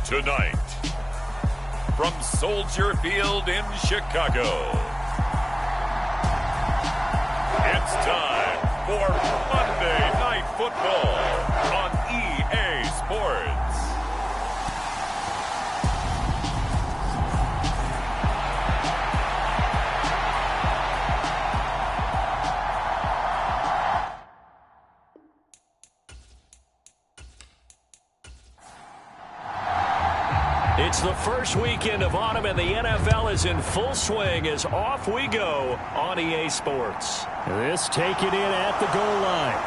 Tonight, from Soldier Field in Chicago, it's time for Monday Night Football on EA Sports. It's the first weekend of autumn, and the NFL is in full swing as off we go on EA Sports. This taken in at the goal line.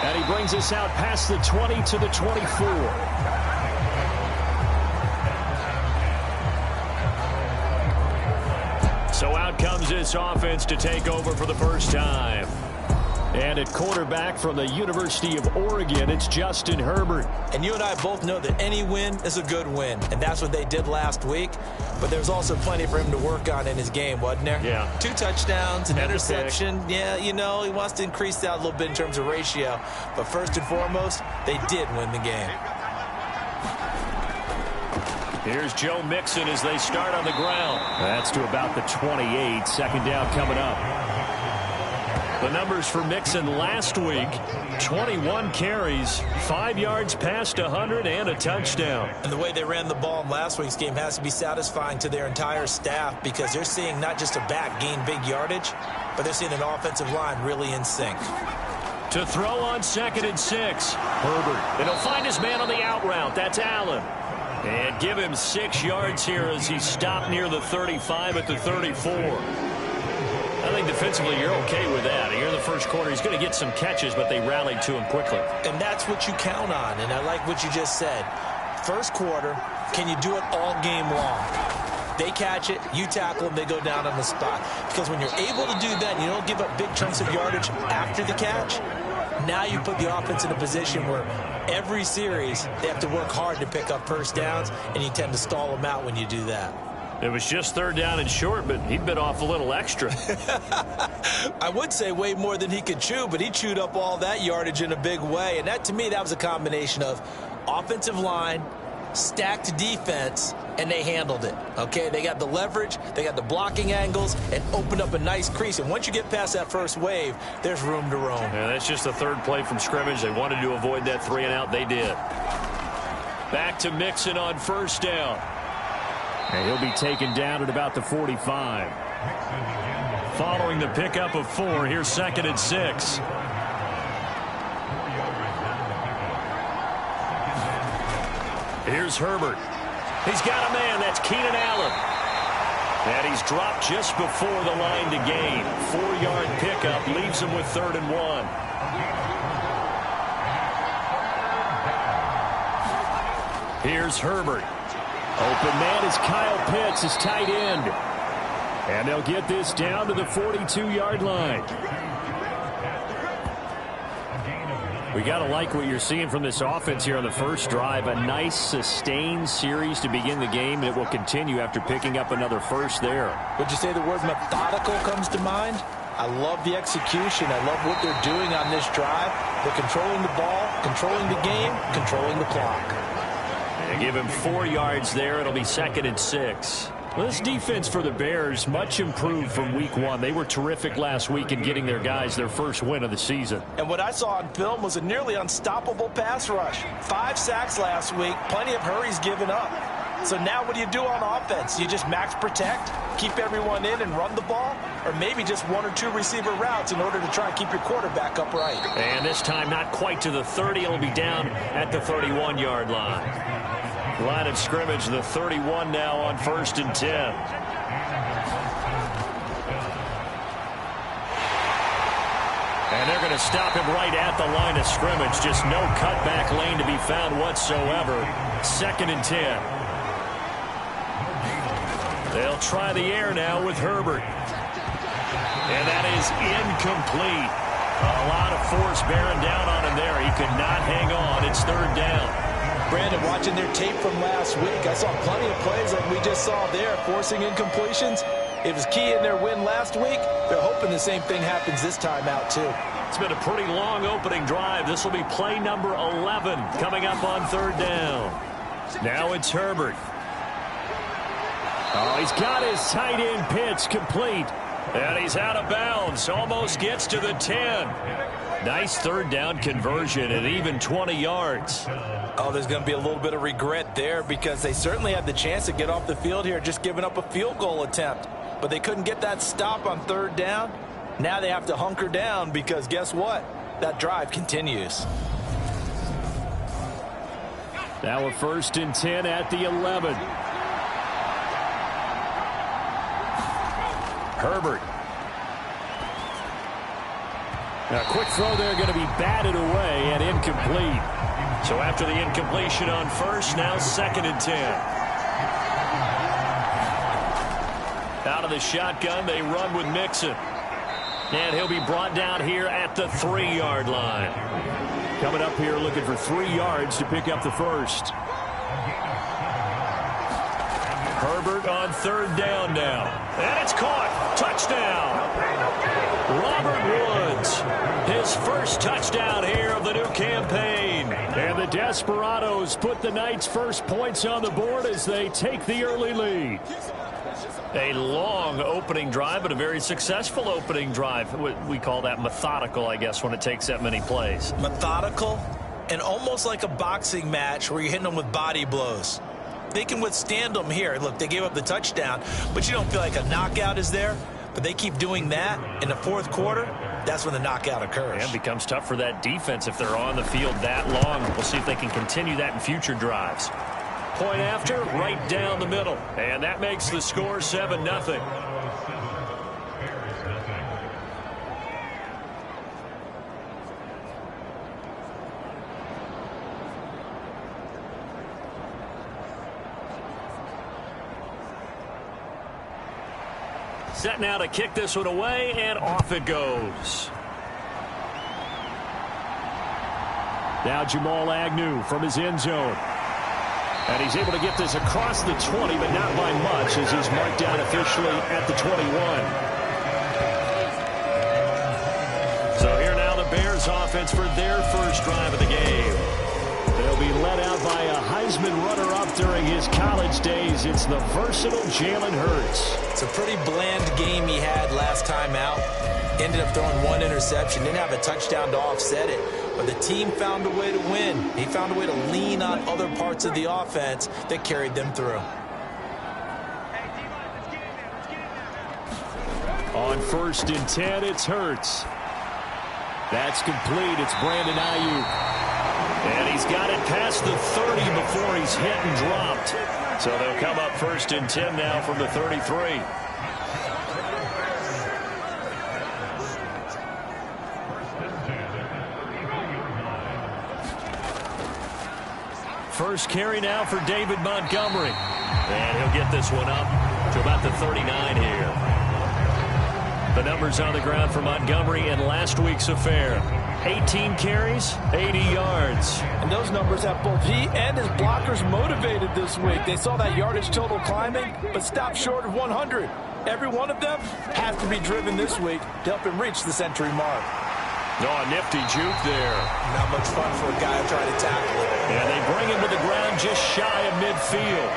And he brings us out past the 20 to the 24. So out comes this offense to take over for the first time. And at quarterback from the University of Oregon, it's Justin Herbert. And you and I both know that any win is a good win, and that's what they did last week. But there's also plenty for him to work on in his game, wasn't there? Yeah. 2 touchdowns, an interception. Yeah, you know, he wants to increase that a little bit in terms of ratio. But first and foremost, they did win the game. Here's Joe Mixon as they start on the ground. That's to about the 28. Second down coming up. The numbers for Mixon last week: 21 carries, 5 yards past 100, and a touchdown. And the way they ran the ball in last week's game has to be satisfying to their entire staff, because they're seeing not just a back gain big yardage, but they're seeing an offensive line really in sync. To throw on 2nd and 6, Herbert. And he'll find his man on the out route. That's Allen. And give him 6 yards here as he stopped near the 35 at the 34. I think defensively you're okay with that. Here in the first quarter, he's going to get some catches, but they rallied to him quickly. And that's what you count on, and I like what you just said. First quarter, can you do it all game long? They catch it, you tackle them, they go down on the spot. Because when you're able to do that and you don't give up big chunks of yardage after the catch, now you put the offense in a position where every series they have to work hard to pick up first downs, and you tend to stall them out when you do that. It was just 3rd down and short, but he bit off a little extra. I would say way more than he could chew, but he chewed up all that yardage in a big way. And that, to me, that was a combination of offensive line, stacked defense, and they handled it. Okay, they got the leverage, they got the blocking angles, and opened up a nice crease. And once you get past that first wave, there's room to roam. Yeah, that's just the 3rd play from scrimmage. They wanted to avoid that 3 and out. They did. Back to Mixon on 1st down. And he'll be taken down at about the 45. Following the pickup of 4, here's 2nd and 6. Here's Herbert. He's got a man. That's Keenan Allen. And he's dropped just before the line to gain. 4-yard pickup leaves him with 3rd and 1. Here's Herbert. Open man is Kyle Pitts, his tight end. And they'll get this down to the 42-yard line. We got to like what you're seeing from this offense here on the first drive. A nice, sustained series to begin the game, and it will continue after picking up another first there. Would you say the word methodical comes to mind? I love the execution. I love what they're doing on this drive. They're controlling the ball, controlling the game, controlling the clock. They give him 4 yards there. It'll be 2nd and 6. Well, this defense for the Bears much improved from week 1. They were terrific last week in getting their guys their first win of the season. And what I saw on film was a nearly unstoppable pass rush. 5 sacks last week, plenty of hurries given up. So now what do you do on offense? You just max protect, keep everyone in and run the ball? Or maybe just 1 or 2 receiver routes in order to try and keep your quarterback upright? And this time not quite to the 30. It'll be down at the 31-yard line. Line of scrimmage, the 31 now on 1st and 10. And they're going to stop him right at the line of scrimmage. Just no cutback lane to be found whatsoever. 2nd and 10. They'll try the air now with Herbert. And that is incomplete. A lot of force bearing down on him there. He could not hang on. It's 3rd down. Brandon, watching their tape from last week, I saw plenty of plays like we just saw there, forcing incompletions. It was key in their win last week. They're hoping the same thing happens this time out, too. It's been a pretty long opening drive. This will be play number 11 coming up on third down. Now it's Herbert. Oh, he's got his tight end pitch complete. And he's out of bounds. Almost gets to the 10. Nice third down conversion at even 20 yards. Oh, there's going to be a little bit of regret there because they certainly had the chance to get off the field here, just giving up a field goal attempt. But they couldn't get that stop on third down. Now they have to hunker down because guess what? That drive continues. Now a 1st and 10 at the 11. Herbert. Now, a quick throw there going to be batted away and incomplete. So after the incompletion on first, now 2nd and 10. Out of the shotgun, they run with Mixon. And he'll be brought down here at the 3-yard line. Coming up here looking for 3 yards to pick up the first. Herbert on third down now. And it's caught. Touchdown. Robert Woods. His first touchdown here of the new campaign. And the Desperados put the Knights' first points on the board as they take the early lead. A long opening drive, but a very successful opening drive. We call that methodical, I guess, when it takes that many plays. Methodical and almost like a boxing match where you're hitting them with body blows. They can withstand them here. Look, they gave up the touchdown, but you don't feel like a knockout is there. But they keep doing that in the fourth quarter. That's when the knockout occurs. And it becomes tough for that defense if they're on the field that long. We'll see if they can continue that in future drives. Point after, right down the middle. And that makes the score 7-0. Set now to kick this one away, and off it goes. Now Jamal Agnew from his end zone. And he's able to get this across the 20, but not by much as he's marked down officially at the 21. So here now the Bears offense for their first drive of the game. They'll be led out by a Heisman runner-up during his college days. It's the versatile Jalen Hurts. It's a pretty bland game he had last time out. Ended up throwing 1 interception. Didn't have a touchdown to offset it. But the team found a way to win. He found a way to lean on other parts of the offense that carried them through. On 1st and 10, it's Hurts. That's complete. It's Brandon Ayuk. And he's got it past the 30 before he's hit and dropped. So they'll come up 1st and 10 now from the 33. First carry now for David Montgomery. And he'll get this one up to about the 39 here. The numbers on the ground for Montgomery in last week's affair. 18 carries, 80 yards. And those numbers have both he and his blockers motivated this week. They saw that yardage total climbing, but stopped short of 100. Every one of them has to be driven this week to help him reach the century mark. Oh, a nifty juke there. Not much fun for a guy trying to tackle it. And they bring him to the ground just shy of midfield.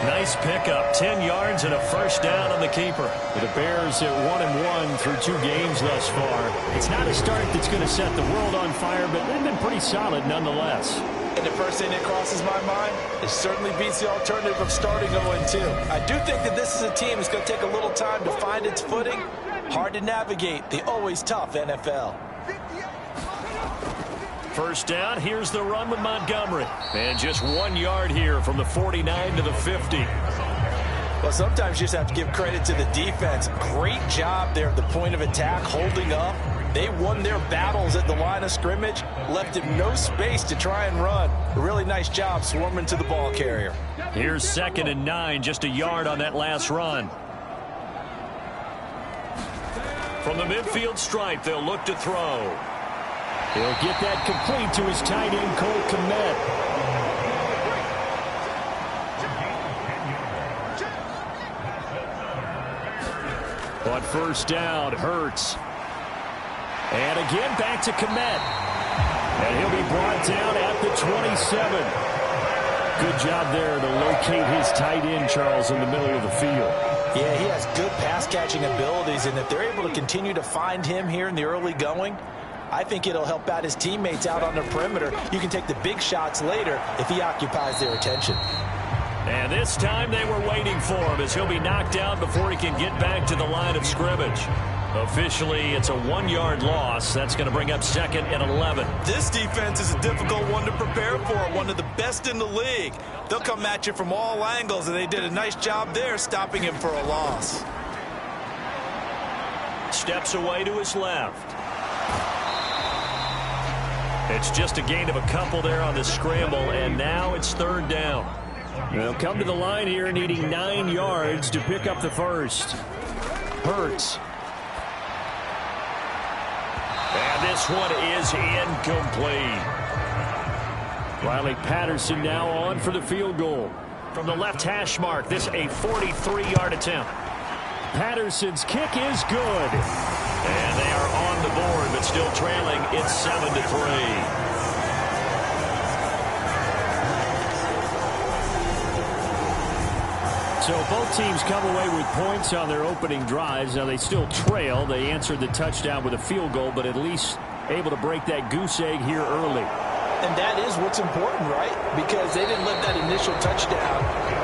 Nice pickup, 10 yards and a first down on the keeper. The Bears at 1-1 through 2 games thus far. It's not a start that's going to set the world on fire, but they've been pretty solid nonetheless. And the first thing that crosses my mind, it certainly beats the alternative of starting 0-2. I do think that this is a team that's going to take a little time to find its footing. Hard to navigate the always tough NFL. First down, here's the run with Montgomery. And just 1 yard here from the 49 to the 50. Well, sometimes you just have to give credit to the defense. Great job there at the point of attack, holding up. They won their battles at the line of scrimmage, left him no space to try and run. A really nice job swarming to the ball carrier. Here's 2nd and 9, just a yard on that last run. From the midfield stripe, they'll look to throw. He'll get that complete to his tight end, Cole Kmet. On 1st down, Hurts. And again, back to Kmet. And he'll be brought down at the 27. Good job there to locate his tight end, Charles, in the middle of the field. Yeah, he has good pass-catching abilities, and if they're able to continue to find him here in the early going, I think it'll help out his teammates out on the perimeter. You can take the big shots later if he occupies their attention. And this time they were waiting for him as he'll be knocked down before he can get back to the line of scrimmage. Officially, it's a 1-yard loss. That's going to bring up 2nd and 11. This defense is a difficult one to prepare for, one of the best in the league. They'll come at you from all angles, and they did a nice job there stopping him for a loss. Steps away to his left. It's just a gain of a couple there on the scramble, and now it's 3rd down. They'll come to the line here needing 9 yards to pick up the first. Hurts. And this one is incomplete. Riley Patterson now on for the field goal. From the left hash mark, this a 43-yard attempt. Patterson's kick is good. And they are on the board, but still trailing. It's 7-3. So both teams come away with points on their opening drives. Now they still trail. They answered the touchdown with a field goal, but at least able to break that goose egg here early. And that is what's important, right? Because they didn't let that initial touchdown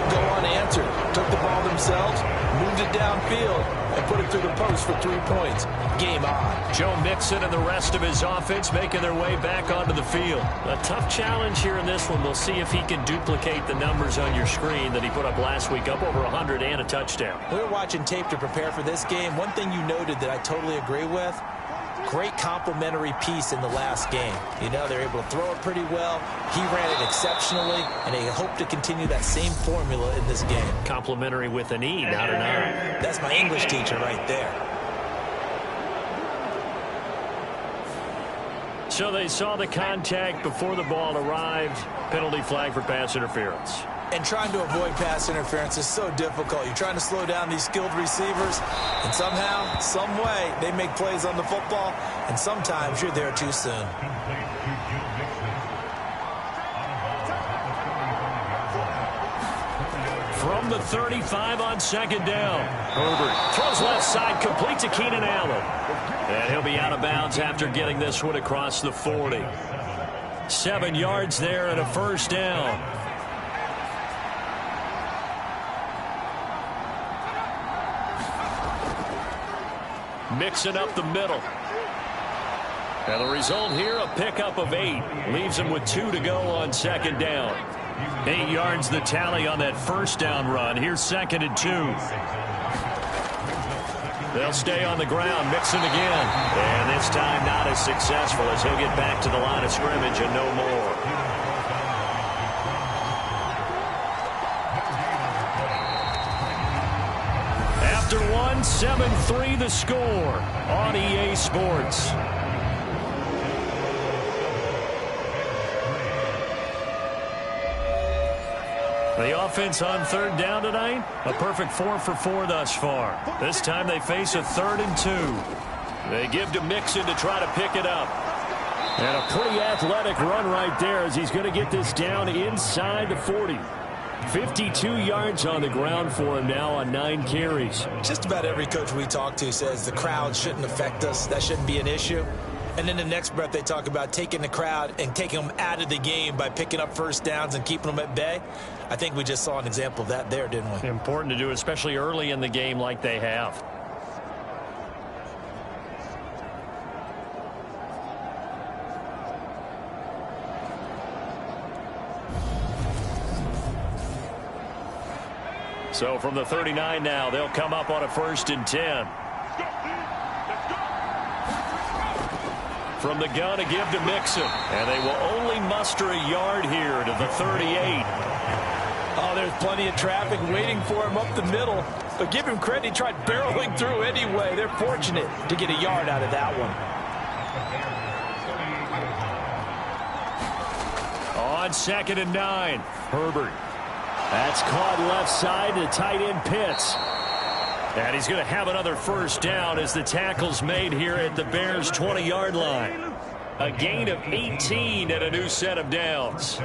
go unanswered. Took the ball themselves, moved it downfield, and put it through the post for 3 points. Game on. Joe Mixon and the rest of his offense making their way back onto the field. A tough challenge here in this one. We'll see if he can duplicate the numbers on your screen that he put up last week, up over 100 and a touchdown. We were watching tape to prepare for this game. One thing you noted that I totally agree with, great complementary piece in the last game. You know, they're able to throw it pretty well. He ran it exceptionally, and they hope to continue that same formula in this game. Complementary with an E, not an I. That's my English teacher right there. So they saw the contact before the ball arrived. Penalty flag for pass interference. And trying to avoid pass interference is so difficult. You're trying to slow down these skilled receivers, and somehow, some way, they make plays on the football, and sometimes you're there too soon. From the 35 on 2nd down. Herbert throws left side, complete to Keenan Allen. And he'll be out of bounds after getting this one across the 40. 7 yards there and a 1st down. Mixing up the middle. And the result here, a pickup of 8. Leaves him with 2 to go on 2nd down. 8 yards the tally on that 1st down run. Here's 2nd and 2. They'll stay on the ground. Mixon again. And this time not as successful as he'll get back to the line of scrimmage and no more. After one, 7-3 the score on EA Sports. The offense on 3rd down tonight, a perfect 4 for 4 thus far. This time they face a 3rd and 2. They give to Mixon to try to pick it up. And a pretty athletic run right there as he's going to get this down inside the 40. 52 yards on the ground for him now on 9 carries. Just about every coach we talk to says the crowd shouldn't affect us. That shouldn't be an issue. And then the next breath they talk about taking the crowd and taking them out of the game by picking up 1st downs and keeping them at bay. I think we just saw an example of that there, didn't we? Important to do, especially early in the game like they have. So from the 39 now, they'll come up on a 1st and 10. From the gun, a give to Mixon. And they will only muster a yard here to the 38. Oh, there's plenty of traffic waiting for him up the middle. But give him credit, he tried barreling through anyway. They're fortunate to get a yard out of that one. On 2nd and 9, Herbert. That's caught left side to tight end Pitts. And he's going to have another first down as the tackle's made here at the Bears' 20-yard line. A gain of 18 and a new set of downs.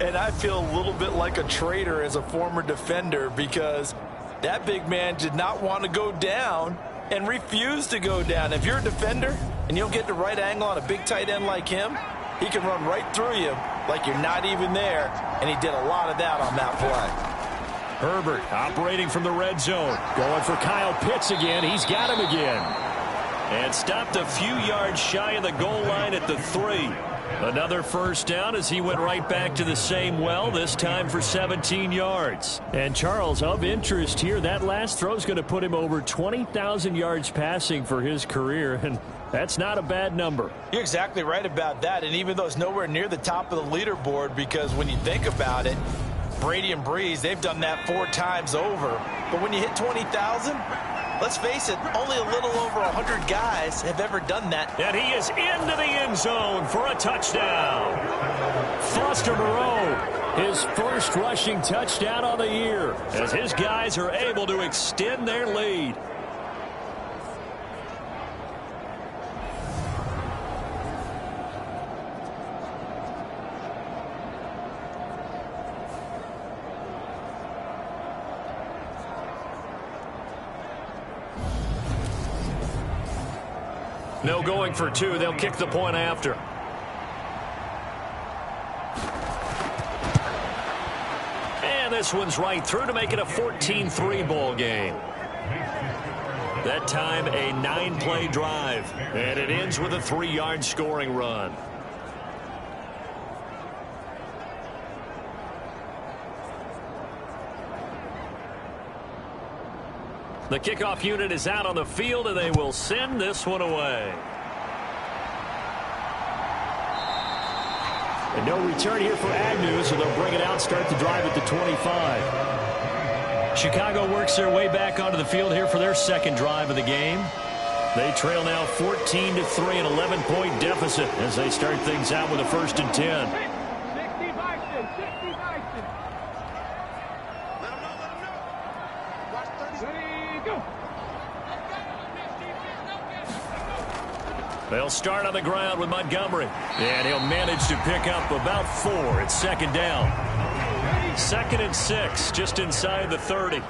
And I feel a little bit like a traitor as a former defender because that big man did not want to go down and refused to go down. If you're a defender and you'll get the right angle on a big tight end like him, he can run right through you like you're not even there, and he did a lot of that on that play. Herbert operating from the red zone. Going for Kyle Pitts again. He's got him again. And stopped a few yards shy of the goal line at the 3. Another first down as he went right back to the same well, this time for 17 yards. And Charles, of interest here, that last throw is going to put him over 20,000 yards passing for his career, and that's not a bad number. You're exactly right about that, and even though it's nowhere near the top of the leaderboard, because when you think about it, Brady and Breeze, they've done that 4 times over. But when you hit 20,000, let's face it, only a little over 100 guys have ever done that. And he is into the end zone for a touchdown. Foster Moreau, his first rushing touchdown of the year, as his guys are able to extend their lead. No going for 2. They'll kick the point after. And this one's right through to make it a 14-3 ball game. That time a 9-play drive. And it ends with a 3-yard scoring run. The kickoff unit is out on the field, and they will send this one away. And no return here for Agnew, so they'll bring it out, start the drive at the 25. Chicago works their way back onto the field here for their second drive of the game. They trail now 14-3, an 11-point deficit as they start things out with a 1st and 10. They'll start on the ground with Montgomery. And he'll manage to pick up about 4. It's 2nd down. 2nd and 6, just inside the 30.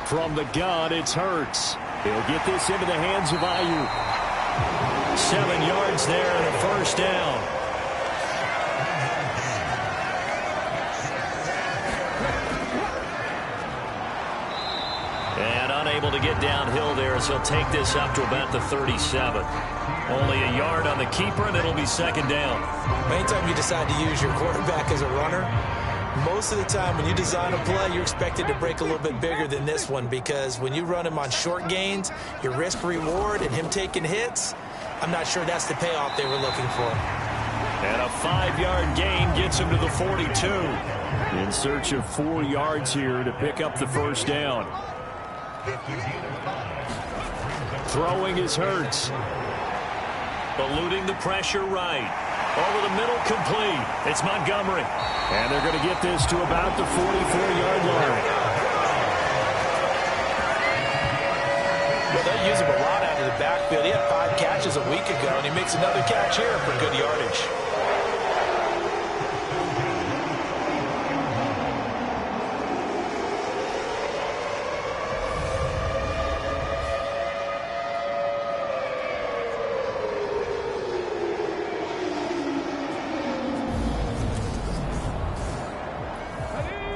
From the gun, it's Hurts. He'll get this into the hands of Ayuk. 7 yards there and a 1st down. Able to get downhill there as he'll take this up to about the 37. Only a yard on the keeper, and it'll be 2nd down. Anytime you decide to use your quarterback as a runner, most of the time when you design a play, you're expected to break a little bit bigger than this one, because when you run him on short gains, your risk-reward and him taking hits, I'm not sure that's the payoff they were looking for. And a 5-yard gain gets him to the 42. In search of 4 yards here to pick up the 1st down. Throwing is Hurts. Eluding the pressure right. Over the middle, complete. It's Montgomery. And they're going to get this to about the 44-yard line. Well, they use him a lot out of the backfield. He had 5 catches a week ago, and he makes another catch here for good yardage.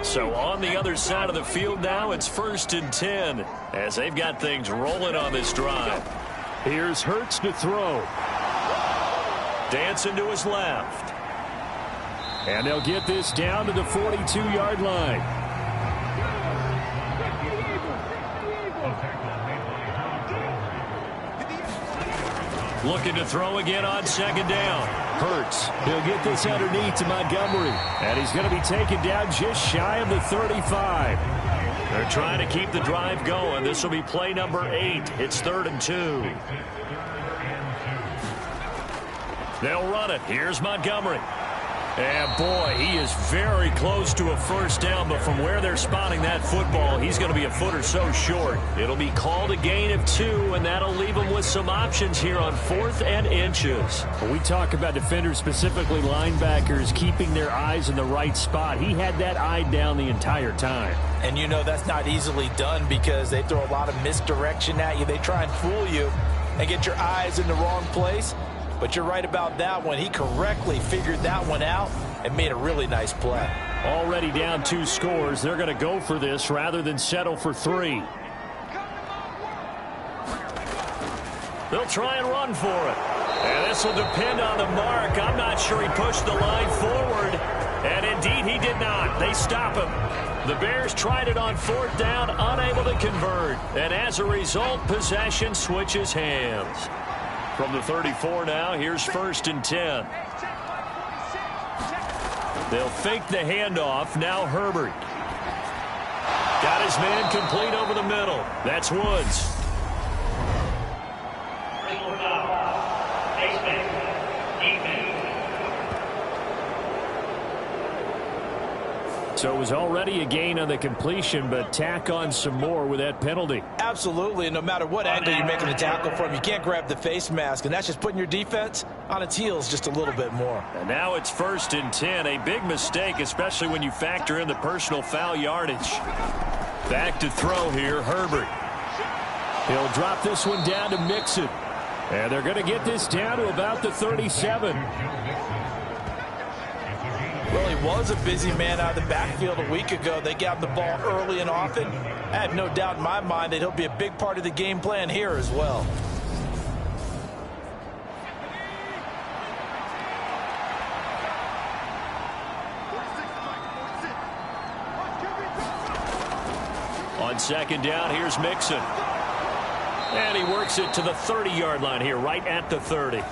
So on the other side of the field now, it's 1st and 10 as they've got things rolling on this drive. Here's Hurts to throw. Dancing to his left. And they'll get this down to the 42-yard line. Looking to throw again on 2nd down. Hurts. He'll get this underneath to Montgomery. And he's going to be taken down just shy of the 35. They're trying to keep the drive going. This will be play number 8. It's 3rd and 2. They'll run it. Here's Montgomery. And boy, he is very close to a first down, but from where they're spotting that football, he's going to be a foot or so short. It'll be called a gain of 2, and that'll leave him with some options here on 4th and inches. When we talk about defenders, specifically linebackers, keeping their eyes in the right spot, he had that eye down the entire time. And you know that's not easily done because they throw a lot of misdirection at you. They try and fool you and get your eyes in the wrong place. But you're right about that one. He correctly figured that one out and made a really nice play. Already down 2 scores. They're going to go for this rather than settle for 3. They'll try and run for it. And this will depend on the mark. I'm not sure he pushed the line forward. And indeed he did not. They stop him. The Bears tried it on 4th down, unable to convert. And as a result, possession switches hands. From the 34 now, here's 1st and 10. They'll fake the handoff. Now Herbert. Got his man complete over the middle. That's Woods. So it was already a gain on the completion, but tack on some more with that penalty. Absolutely, and no matter what angle you're making the tackle from, you can't grab the face mask, and that's just putting your defense on its heels just a little bit more. And now it's 1st and 10. A big mistake, especially when you factor in the personal foul yardage. Back to throw here, Herbert. He'll drop this one down to Mixon. And they're going to get this down to about the 37. Well, he was a busy man out of the backfield a week ago. They got him the ball early and often. I have no doubt in my mind that he'll be a big part of the game plan here as well. On 2nd down, here's Mixon. And he works it to the 30-yard line here, right at the 30.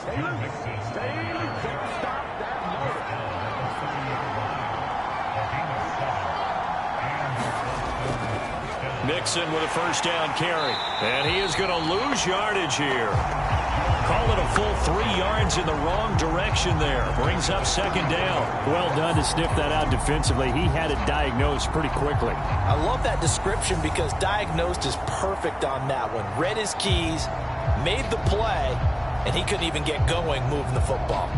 Mixon with a 1st down carry. And he is going to lose yardage here. Call it a full 3 yards in the wrong direction there. Brings up 2nd down. Well done to sniff that out defensively. He had it diagnosed pretty quickly. I love that description because diagnosed is perfect on that one. Read his keys, made the play, and he couldn't even get going moving the football.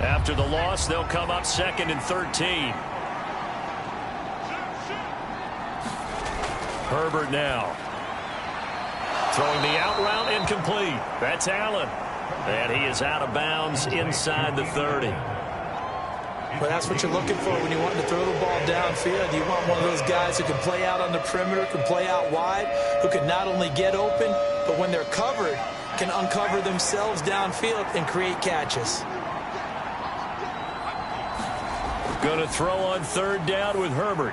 After the loss, they'll come up 2nd and 13. Herbert now. Throwing the out route incomplete. That's Allen. And he is out of bounds inside the 30. Well, that's what you're looking for when you want to throw the ball downfield. You want one of those guys who can play out on the perimeter, can play out wide, who can not only get open, but when they're covered, can uncover themselves downfield and create catches. Going to throw on 3rd down with Herbert.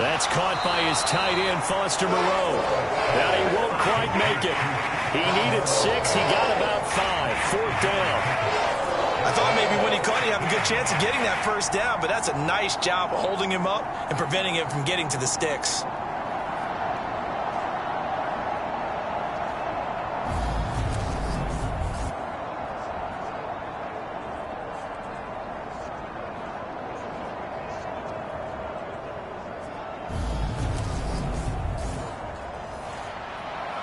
That's caught by his tight end, Foster Moreau. Now he won't quite make it. He needed 6. He got about 5. 4th down. I thought maybe when he caught, he'd have a good chance of getting that 1st down, but that's a nice job of holding him up and preventing him from getting to the sticks.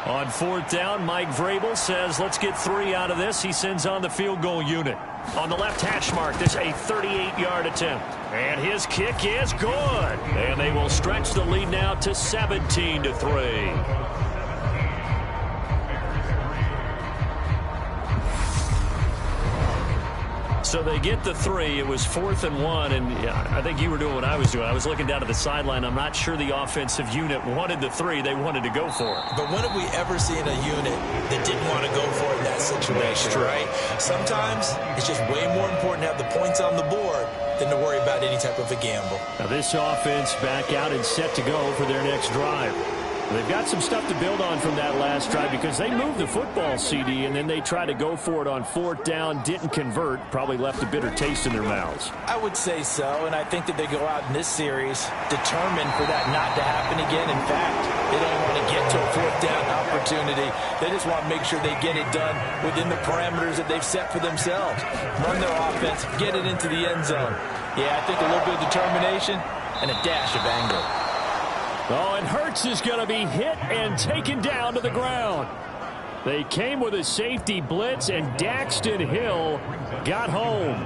On 4th down, Mike Vrabel says, let's get 3 out of this. He sends on the field goal unit. On the left hash mark, this a 38-yard attempt. And his kick is good. And they will stretch the lead now to 17-3. So they get the 3. It was 4th and 1, and I think you were doing what I was doing. I was looking down at the sideline. I'm not sure the offensive unit wanted the 3. They wanted to go for it. But when have we ever seen a unit that didn't want to go for it in that situation, right? Sometimes it's just way more important to have the points on the board than to worry about any type of a gamble. Now this offense back out and set to go for their next drive. They've got some stuff to build on from that last drive because they moved the football, CD, and then they tried to go for it on 4th down, didn't convert, probably left a bitter taste in their mouths. I would say so, and I think that they go out in this series determined for that not to happen again. In fact, they don't want to get to a 4th down opportunity. They just want to make sure they get it done within the parameters that they've set for themselves. Run their offense, get it into the end zone. Yeah, I think a little bit of determination and a dash of anger. Oh, and Hurts is going to be hit and taken down to the ground. They came with a safety blitz, and Daxton Hill got home.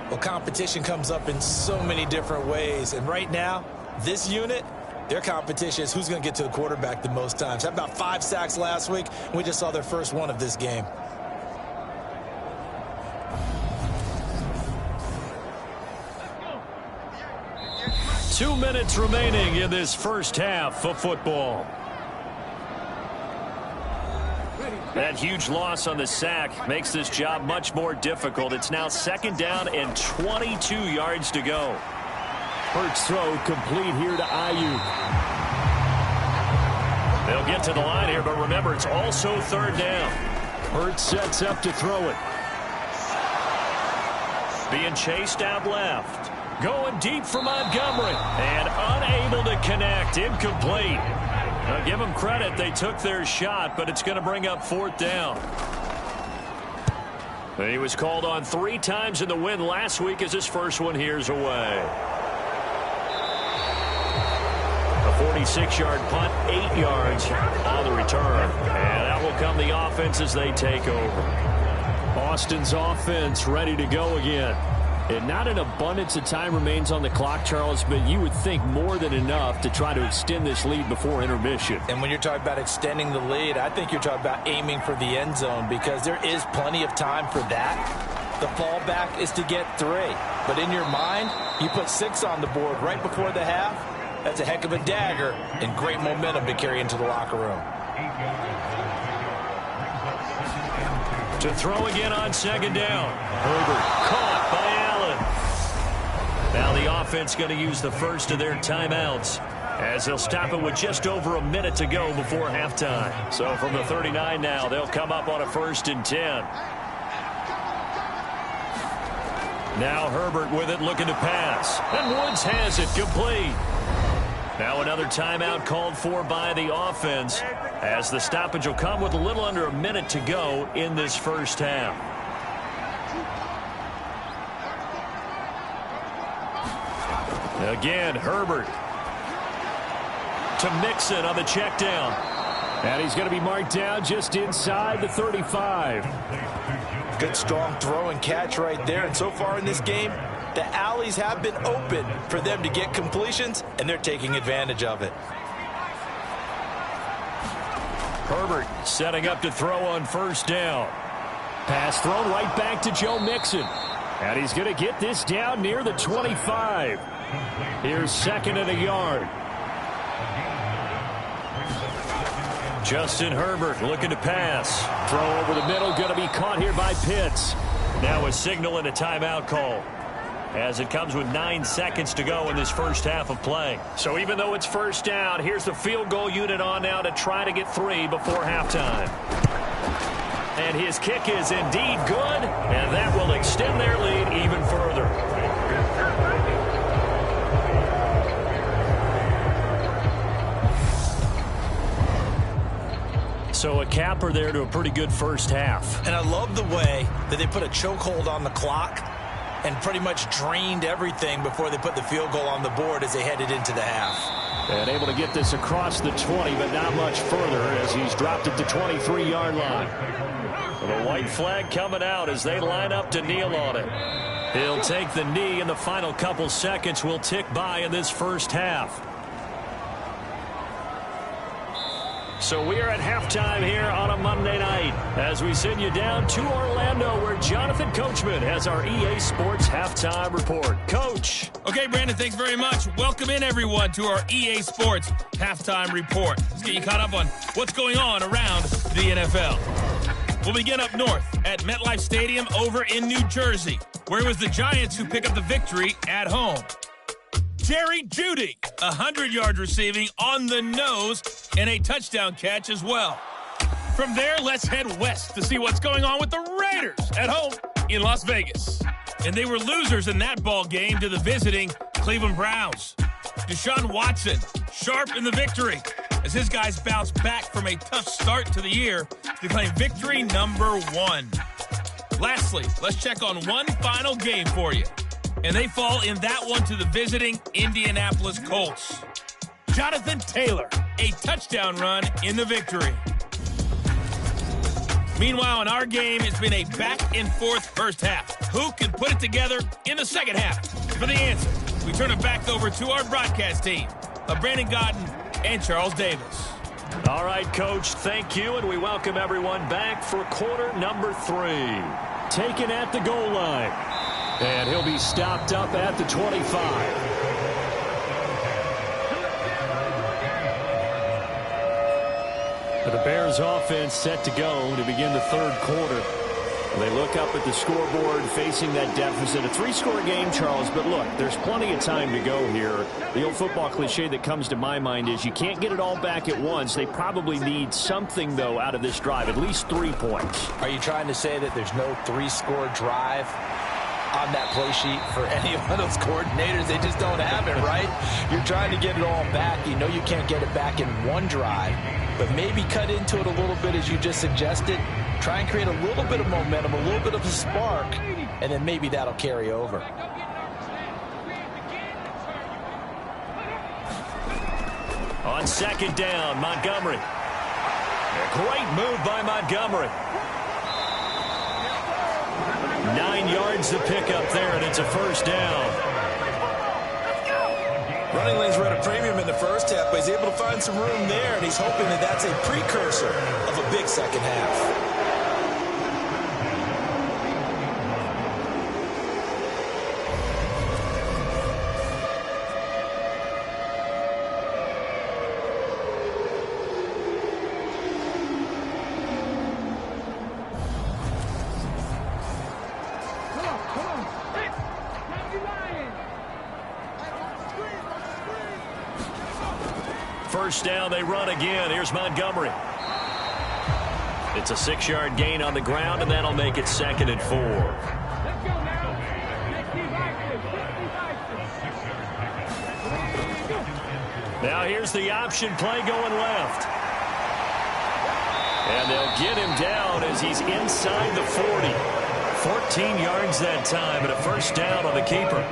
Well, competition comes up in so many different ways, and right now, this unit, their competition is who's going to get to the quarterback the most times. Had about 5 sacks last week, and we just saw their first one of this game. Two minutes remaining in this first half of football. That huge loss on the sack makes this job much more difficult. It's now 2nd down and 22 yards to go. Hurts throw complete here to Ayuk. They'll get to the line here, but remember, it's also 3rd down. Hurts sets up to throw it. Being chased out left. Going deep for Montgomery. And unable to connect. Incomplete. Now, give them credit. They took their shot, but it's going to bring up 4th down. He was called on 3 times in the win last week as his first one here's away. A 46-yard punt, 8 yards on the return. And that will come the offense as they take over. Austin's offense ready to go again. And not an abundance of time remains on the clock, Charles, but you would think more than enough to try to extend this lead before intermission. And when you're talking about extending the lead, I think you're talking about aiming for the end zone because there is plenty of time for that. The fallback is to get 3. But in your mind, you put 6 on the board right before the half. That's a heck of a dagger and great momentum to carry into the locker room. To throw again on 2nd down. Herbert caught by Allen. Now the offense going to use the first of their timeouts as they'll stop it with just over a minute to go before halftime. So from the 39 now, they'll come up on a 1st and 10. Now Herbert with it, looking to pass. And Woods has it complete. Now another timeout called for by the offense as the stoppage will come with a little under a minute to go in this first half. Again, Herbert to Mixon on the check down. And he's going to be marked down just inside the 35. Good strong throw and catch right there. And so far in this game, the alleys have been open for them to get completions, and they're taking advantage of it. Herbert setting up to throw on 1st down. Pass thrown right back to Joe Mixon. And he's going to get this down near the 25. Here's 2nd and a yard. Justin Herbert looking to pass. Throw over the middle, going to be caught here by Pitts. Now a signal and a timeout call as it comes with 9 seconds to go in this first half of play. So even though it's 1st down, here's the field goal unit on now to try to get 3 before halftime. And his kick is indeed good, and that will extend their lead even further. So a capper there to a pretty good first half. And I love the way that they put a chokehold on the clock and pretty much drained everything before they put the field goal on the board as they headed into the half. And able to get this across the 20, but not much further as he's dropped it to 23-yard line. The white flag coming out as they line up to kneel on it. He'll take the knee, and the final couple seconds will tick by in this first half. So we are at halftime here on a Monday night as we send you down to Orlando where Jonathan Coachman has our EA Sports Halftime Report. Coach. Okay, Brandon, thanks very much. Welcome in, everyone, to our EA Sports Halftime Report. Let's get you caught up on what's going on around the NFL. We'll begin up north at MetLife Stadium over in New Jersey, where it was the Giants who pick up the victory at home. Jerry Jeudy, 100 yards receiving on the nose and a touchdown catch as well. From there, let's head west to see what's going on with the Raiders at home in Las Vegas. And they were losers in that ball game to the visiting Cleveland Browns. Deshaun Watson, sharp in the victory, as his guys bounce back from a tough start to the year to claim victory number 1. Lastly, let's check on one final game for you. And they fall in that one to the visiting Indianapolis Colts. Jonathan Taylor, a touchdown run in the victory. Meanwhile, in our game, it's been a back-and-forth first half. Who can put it together in the second half? For the answer, we turn it back over to our broadcast team of Brandon Godden and Charles Davis. All right, Coach, thank you, and we welcome everyone back for quarter number 3. Taken at the goal line. And he'll be stopped up at the 25. The Bears offense set to go to begin the third quarter. They look up at the scoreboard facing that deficit. A 3-score game, Charles, but look, there's plenty of time to go here. The old football cliche that comes to my mind is you can't get it all back at once. They probably need something, though, out of this drive, at least 3 points. Are you trying to say that there's no 3-score drive on that play sheet for any one of those coordinators? They just don't have it, right? You're trying to get it all back. You know you can't get it back in one drive, but maybe cut into it a little bit as you just suggested. Try and create a little bit of momentum, a little bit of a spark, and then maybe that'll carry over. On second down, Montgomery. A great move by Montgomery. 9 yards to pick up there, and it's a first down. Running lanes were at a premium in the first half, but he's able to find some room there, and he's hoping that that's a precursor of a big second half. First down, they run again. Here's Montgomery. It's a 6-yard gain on the ground, and that'll make it 2nd and 4. Now here's the option play going left. And they'll get him down as he's inside the 40. 14 yards that time, and a first down on the keeper.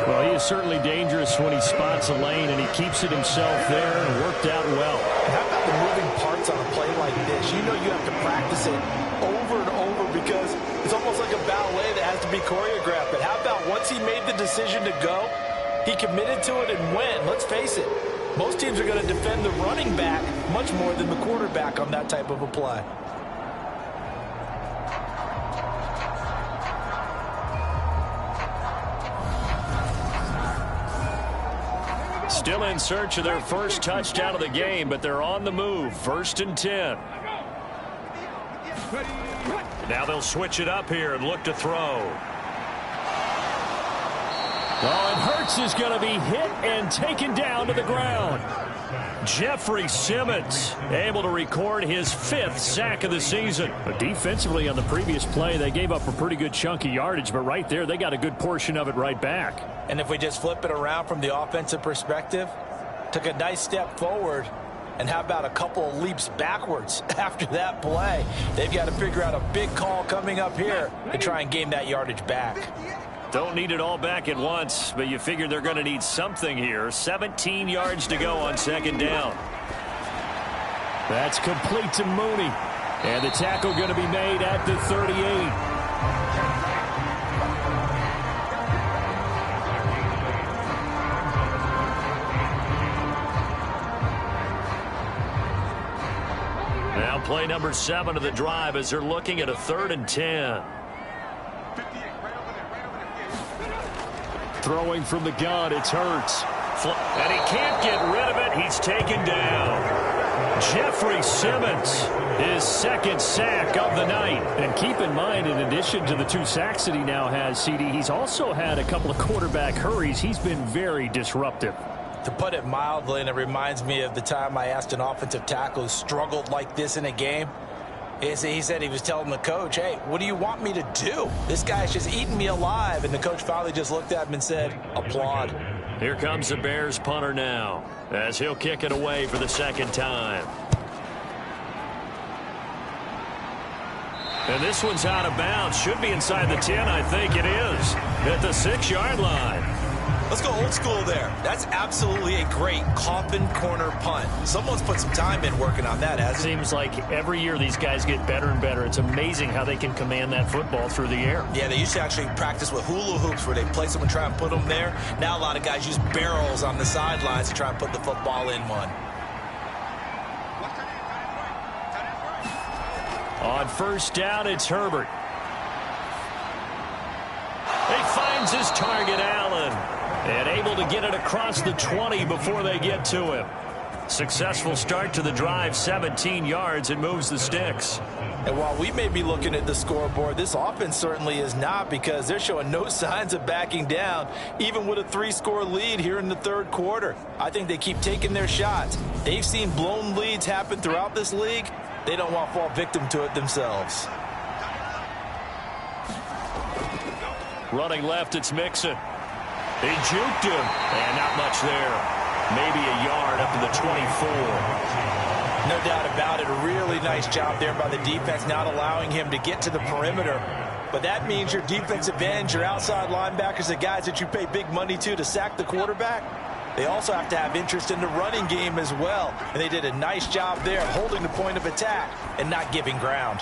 Well, he is certainly dangerous when he spots a lane, and he keeps it himself there and worked out well. How about the moving parts on a play like this? You know you have to practice it over and over because it's almost like a ballet that has to be choreographed. But how about once he made the decision to go, he committed to it and went. Let's face it, most teams are going to defend the running back much more than the quarterback on that type of a play. Still in search of their first touchdown of the game, but they're on the move. 1st and 10. Now they'll switch it up here and look to throw. Oh, and Hurts is going to be hit and taken down to the ground. Jeffrey Simmons able to record his 5th sack of the season. But defensively on the previous play, they gave up a pretty good chunk of yardage, but right there, they got a good portion of it right back. And if we just flip it around from the offensive perspective, took a nice step forward, and how about a couple of leaps backwards after that play? They've got to figure out a big call coming up here to try and gain that yardage back. Don't need it all back at once, but you figure they're going to need something here. 17 yards to go on 2nd down. That's complete to Mooney. And the tackle going to be made at the 38. Now play number 7 of the drive as they're looking at a 3rd and 10. Throwing from the gun, it's Hurts. And he can't get rid of it. He's taken down. Jeffrey Simmons, his second sack of the night. And keep in mind, in addition to the 2 sacks that he now has, CD, he's also had a couple of quarterback hurries. He's been very disruptive. To put it mildly, and it reminds me of the time I asked an offensive tackle who struggled like this in a game. He said he was telling the coach, hey, what do you want me to do? This guy's just eating me alive. And the coach finally just looked at him and said, applaud. Here comes the Bears punter now, as he'll kick it away for the second time. And this one's out of bounds. Should be inside the 10, I think it is. At the 6-yard line. Let's go old school there. That's absolutely a great coffin corner punt. Someone's put some time in working on that, hasn't it? Seems like every year these guys get better and better. It's amazing how they can command that football through the air. Yeah, they used to actually practice with hula hoops where they place them and try and put them there. Now a lot of guys use barrels on the sidelines to try and put the football in one. On first down, it's Herbert. He finds his target, Allen. And able to get it across the 20 before they get to him. Successful start to the drive, 17 yards, and moves the sticks. And while we may be looking at the scoreboard, this offense certainly is not, because they're showing no signs of backing down, even with a 3-score lead here in the third quarter. I think they keep taking their shots. They've seen blown leads happen throughout this league. They don't want to fall victim to it themselves. Running left, it's Mixon. He juked him, and not much there. Maybe a yard up to the 24. No doubt about it. A really nice job there by the defense, not allowing him to get to the perimeter. But that means your defensive ends, your outside linebackers, the guys that you pay big money to sack the quarterback, they also have to have interest in the running game as well. And they did a nice job there holding the point of attack and not giving ground.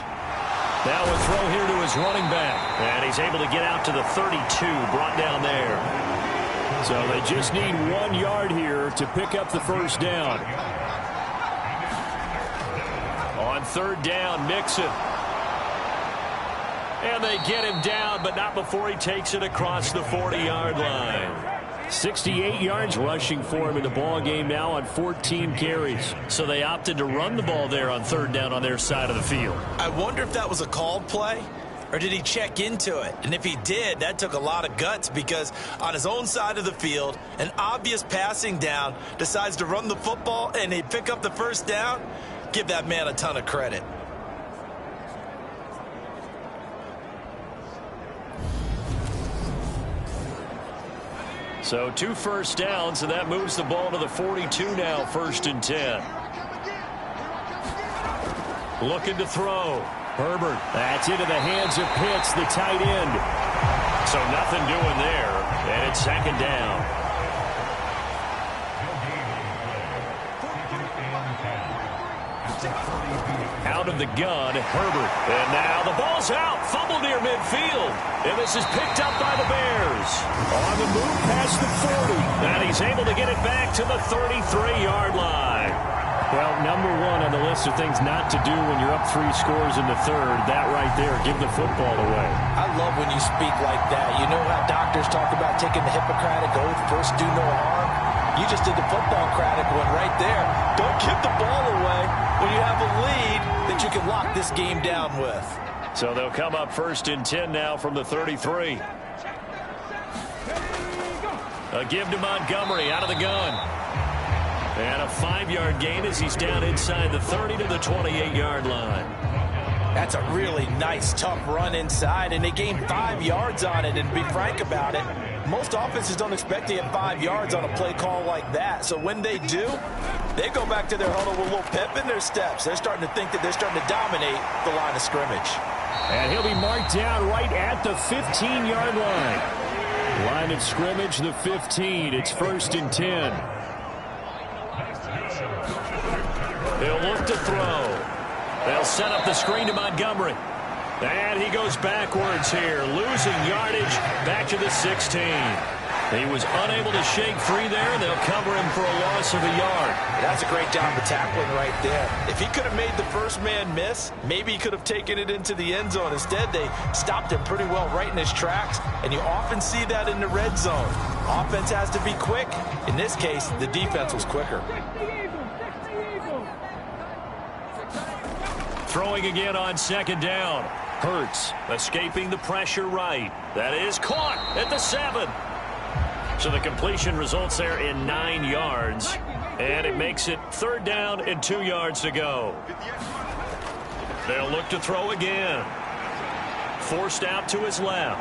Now a throw here to his running back. And he's able to get out to the 32, brought down there. So they just need 1 yard here to pick up the first down. On third down, Mixon. And they get him down, but not before he takes it across the 40-yard line. 68 yards rushing for him in the ball game now on 14 carries. So they opted to run the ball there on third down on their side of the field. I wonder if that was a called play, or did he check into it? And if he did, that took a lot of guts, because on his own side of the field, an obvious passing down, decides to run the football and they pick up the first down. Give that man a ton of credit. So 2 first downs, and that moves the ball to the 42 now, 1st and 10. Looking to throw. Herbert, that's into the hands of Pitts, the tight end. So nothing doing there, and it's 2nd down. Out of the gun, Herbert. And now the ball's out. Fumble near midfield. And this is picked up by the Bears. On the move past the 40. And he's able to get it back to the 33-yard line. Well, number 1 on the list of things not to do when you're up 3 scores in the third. That right there, give the football away. I love when you speak like that. You know how doctors talk about taking the Hippocratic oath, first do no harm? You just did the football-cratic one right there. Don't give the ball away when you have a lead that you can lock this game down with. So they'll come up 1st and 10 now from the 33. A give to Montgomery out of the gun. And a 5-yard gain as he's down inside the 30 to the 28-yard line. That's a really nice, tough run inside, and they gained 5 yards on it. And to be frank about it, most offenses don't expect to get 5 yards on a play call like that. So when they do, they go back to their huddle with a little pep in their steps. They're starting to think that they're starting to dominate the line of scrimmage. And he'll be marked down right at the 15-yard line. Line of scrimmage, the 15. It's 1st and 10. He'll look to throw. They'll set up the screen to Montgomery. And he goes backwards here, losing yardage back to the 16. He was unable to shake free there. They'll cover him for a loss of a yard. That's a great job of tackling right there. If he could have made the first man miss, maybe he could have taken it into the end zone. Instead, they stopped him pretty well right in his tracks, and you often see that in the red zone. Offense has to be quick. In this case, the defense was quicker. Throwing again on second down. Hurts escaping the pressure right. That is caught at the 7. So the completion results there in 9 yards. And it makes it 3rd down and 2 yards to go. They'll look to throw again. Forced out to his left.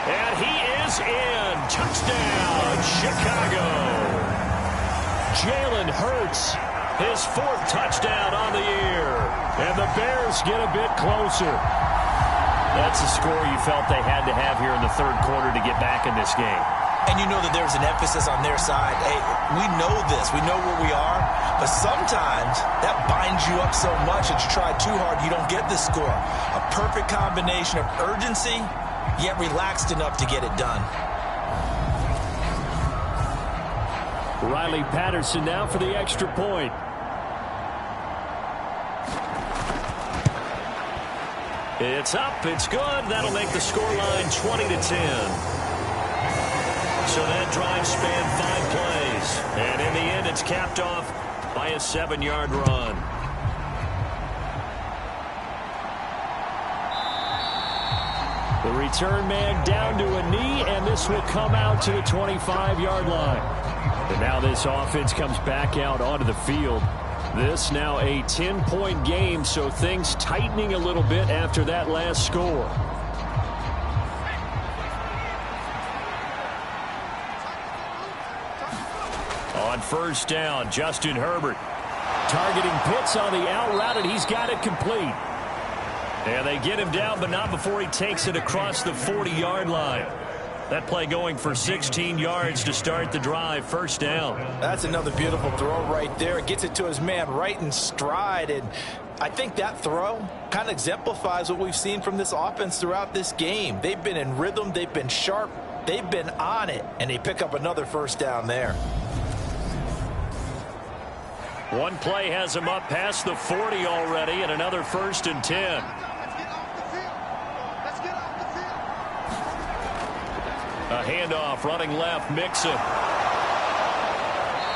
And he is in. Touchdown, Chicago. Jalen Hurts, his 4th touchdown on the year. And the Bears get a bit closer. That's a score you felt they had to have here in the 3rd quarter to get back in this game. And you know that there's an emphasis on their side. Hey, we know this. We know where we are. But sometimes that binds you up so much that you try too hard, you don't get the score. A perfect combination of urgency, yet relaxed enough to get it done. Riley Patterson now for the extra point. It's up. It's good. That'll make the scoreline 20-10. So that drive spanned 5 plays. And in the end, it's capped off by a 7-yard run. The return man down to a knee, and this will come out to the 25-yard line. And now this offense comes back out onto the field. This now a 10-point game, so things tightening a little bit after that last score. On 1st down, Justin Herbert targeting Pitts on the out route, and he's got it complete. And they get him down, but not before he takes it across the 40-yard line. That play going for 16 yards to start the drive. 1st down. That's another beautiful throw right there. It gets it to his man right in stride. And I think that throw kind of exemplifies what we've seen from this offense throughout this game. They've been in rhythm. They've been sharp. They've been on it. And they pick up another 1st down there. One play has him up past the 40 already, and another 1st and 10. A handoff, running left, Mixon.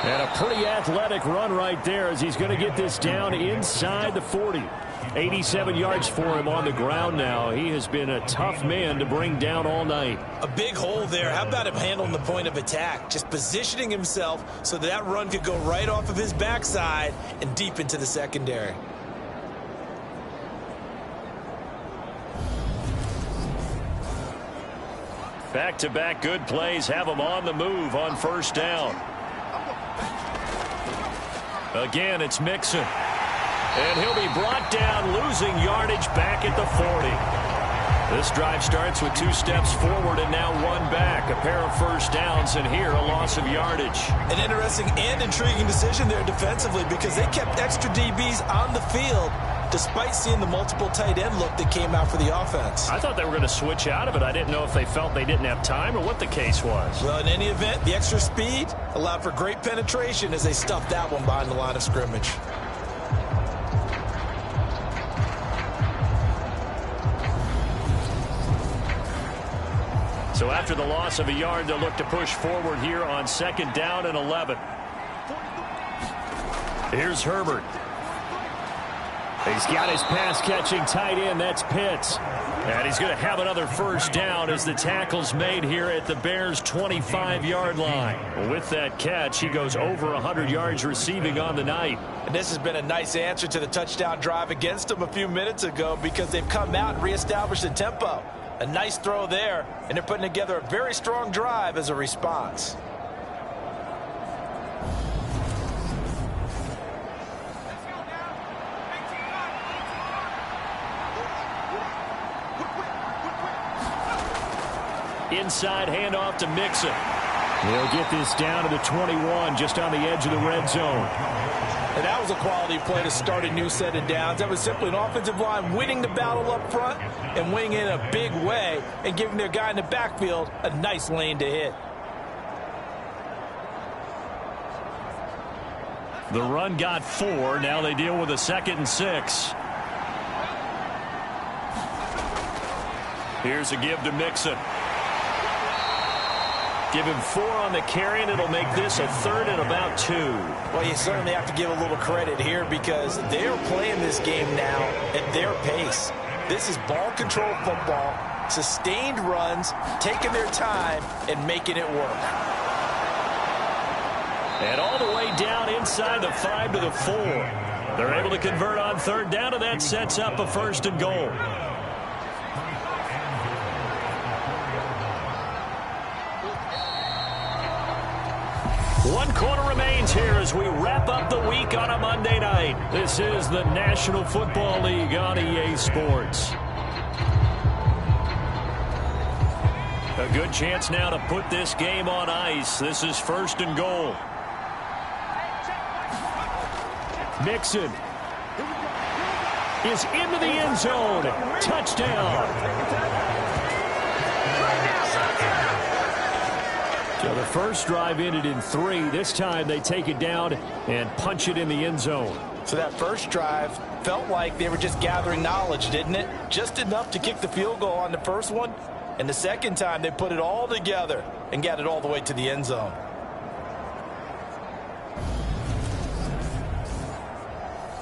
And a pretty athletic run right there as he's going to get this down inside the 40. 87 yards for him on the ground now. He has been a tough man to bring down all night. A big hole there. How about him handling the point of attack? Just positioning himself so that run could go right off of his backside and deep into the secondary. Back-to-back good plays have him on the move on 1st down. Again, it's Mixon. And he'll be brought down, losing yardage back at the 40. This drive starts with 2 steps forward and now 1 back. A pair of 1st downs, and here a loss of yardage. An interesting and intriguing decision there defensively because they kept extra DBs on the field despite seeing the multiple tight end look that came out for the offense. I thought they were going to switch out of it. I didn't know if they felt they didn't have time or what the case was. Well, in any event, the extra speed allowed for great penetration as they stuffed that one behind the line of scrimmage. So after the loss of a yard, they'll look to push forward here on 2nd down and 11. Here's Herbert. He's got his pass-catching tight end. That's Pitts. And he's going to have another 1st down as the tackle's made here at the Bears' 25-yard line. With that catch, he goes over 100 yards receiving on the night. And this has been a nice answer to the touchdown drive against them a few minutes ago because they've come out and reestablished the tempo. A nice throw there, and they're putting together a very strong drive as a response. Inside handoff to Mixon. He'll get this down to the 21, just on the edge of the red zone. And that was a quality play to start a new set of downs. That was simply an offensive line winning the battle up front and winning in a big way and giving their guy in the backfield a nice lane to hit. The run got 4. Now they deal with a 2nd and 6. Here's a give to Mixon. Give him 4 on the carry, and it'll make this a 3rd and about 2. Well, you certainly have to give a little credit here because they're playing this game now at their pace. This is ball control football, sustained runs, taking their time, and making it work. And all the way down inside the 5 to the 4. They're able to convert on 3rd down, and that sets up a 1st and goal. One quarter remains here as we wrap up the week on a Monday night. This is the National Football League on EA Sports. A good chance now to put this game on ice. This is 1st and goal. Mixon is into the end zone. Touchdown. So the first drive ended in 3. This time they take it down and punch it in the end zone. So that first drive felt like they were just gathering knowledge, didn't it? Just enough to kick the field goal on the first one. And the second time they put it all together and got it all the way to the end zone.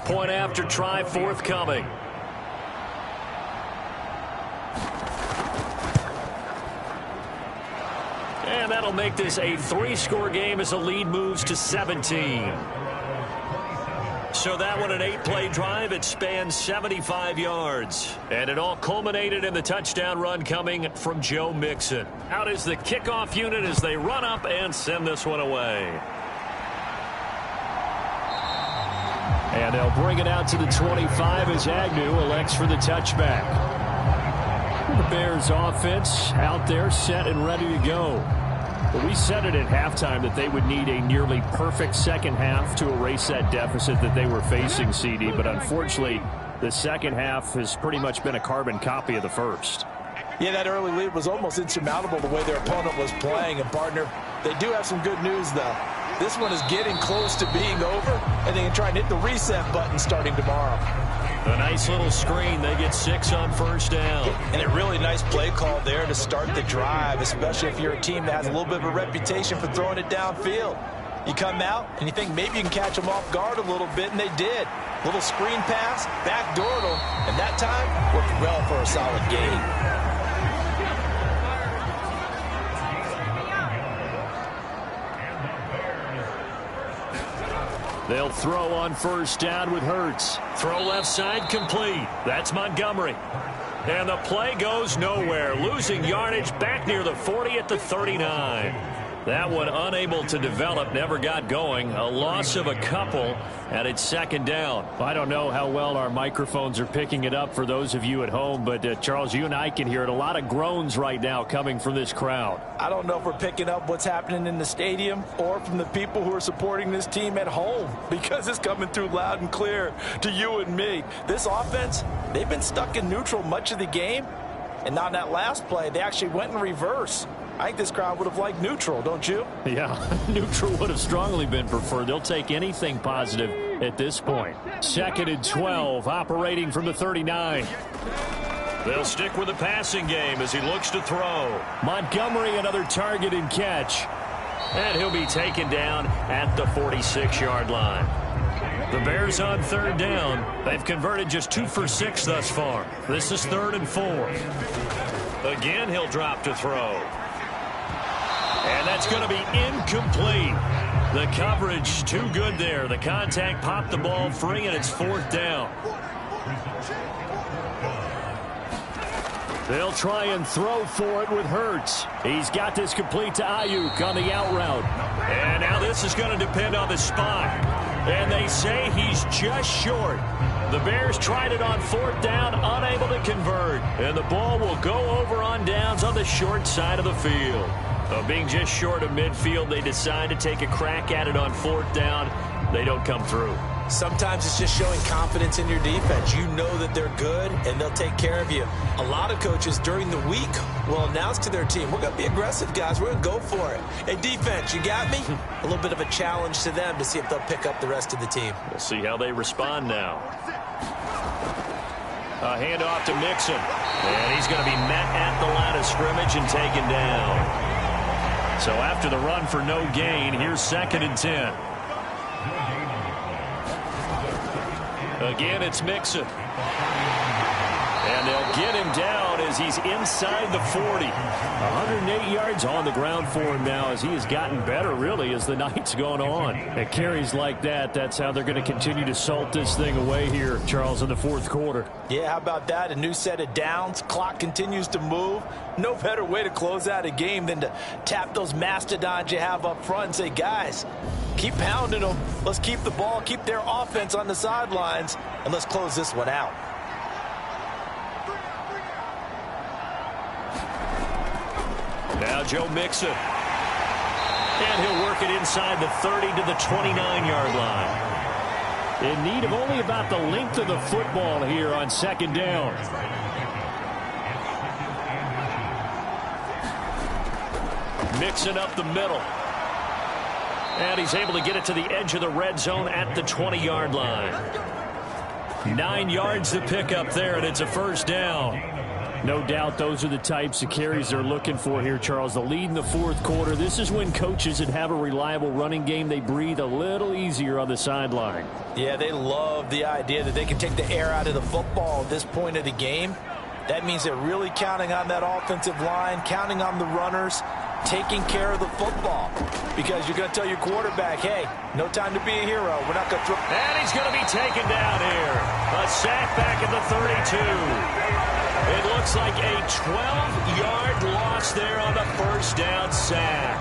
Point after try forthcoming. And that'll make this a 3-score game as the lead moves to 17. So that one, an 8-play drive. It spans 75 yards. And it all culminated in the touchdown run coming from Joe Mixon. Out is the kickoff unit as they run up and send this one away. And they'll bring it out to the 25 as Agnew elects for the touchback. The Bears offense out there set and ready to go. But we said it at halftime that they would need a nearly perfect second half to erase that deficit that they were facing, CD. But unfortunately, the second half has pretty much been a carbon copy of the first. Yeah, that early lead was almost insurmountable the way their opponent was playing. And, partner, they do have some good news, though. This one is getting close to being over, and they can try and hit the reset button starting tomorrow. A nice little screen. They get 6 on 1st down. And a really nice play call there to start the drive, especially if you're a team that has a little bit of a reputation for throwing it downfield. You come out, and you think maybe you can catch them off guard a little bit, and they did. Little screen pass, backdoored them, and that time worked well for a solid gain. They'll throw on 1st down with Hurts. Throw left side complete. That's Montgomery. And the play goes nowhere. Losing yardage back near the 40 at the 39. That one unable to develop, never got going. A loss of a couple, and it's 2nd down. I don't know how well our microphones are picking it up for those of you at home, but Charles, you and I can hear it. A lot of groans right now coming from this crowd. I don't know if we're picking up what's happening in the stadium or from the people who are supporting this team at home, because it's coming through loud and clear to you and me. This offense, they've been stuck in neutral much of the game, and on that last play, they actually went in reverse. I think this crowd would have liked neutral, don't you? Yeah, neutral would have strongly been preferred. They'll take anything positive at this point. 2nd and 12, operating from the 39. They'll stick with the passing game as he looks to throw. Montgomery, another target and catch. And he'll be taken down at the 46-yard line. The Bears on 3rd down. They've converted just 2 for 6 thus far. This is 3rd and 4. Again, he'll drop to throw. And that's going to be incomplete. The coverage too good there. The contact popped the ball free, and it's 4th down. They'll try and throw for it with Hurts. He's got this complete to Ayuk on the out route. And now this is going to depend on the spot. And they say he's just short. The Bears tried it on 4th down, unable to convert. And the ball will go over on downs on the short side of the field. Being just short of midfield, they decide to take a crack at it on 4th down. They don't come through. Sometimes it's just showing confidence in your defense. You know that they're good, and they'll take care of you. A lot of coaches during the week will announce to their team, we're going to be aggressive, guys. We're going to go for it. Hey, defense, you got me? A little bit of a challenge to them to see if they'll pick up the rest of the team. We'll see how they respond now. A handoff to Mixon. And he's going to be met at the line of scrimmage and taken down. So after the run for no gain, here's 2nd and 10. Again, it's Mixon. And they'll get him down as he's inside the 40. 108 yards on the ground for him now as he has gotten better, really, as the night's gone on. At carries like that, that's how they're going to continue to salt this thing away here, Charles, in the 4th quarter. Yeah, how about that? A new set of downs. Clock continues to move. No better way to close out a game than to tap those mastodons you have up front and say, guys, keep pounding them. Let's keep the ball, keep their offense on the sidelines, and let's close this one out. Now Joe Mixon. And he'll work it inside the 30 to the 29-yard line. In need of only about the length of the football here on 2nd down. Mixon up the middle. And he's able to get it to the edge of the red zone at the 20-yard line. 9 yards to pick up there, and it's a 1st down. No doubt those are the types of carries they're looking for here, Charles. The lead in the 4th quarter. This is when coaches that have a reliable running game, they breathe a little easier on the sideline. Yeah, they love the idea that they can take the air out of the football at this point of the game. That means they're really counting on that offensive line, counting on the runners, taking care of the football. Because you're going to tell your quarterback, hey, no time to be a hero. We're not going to throw. And he's going to be taken down here. A sack back at the 32. It looks like a 12-yard loss there on the 1st down sack.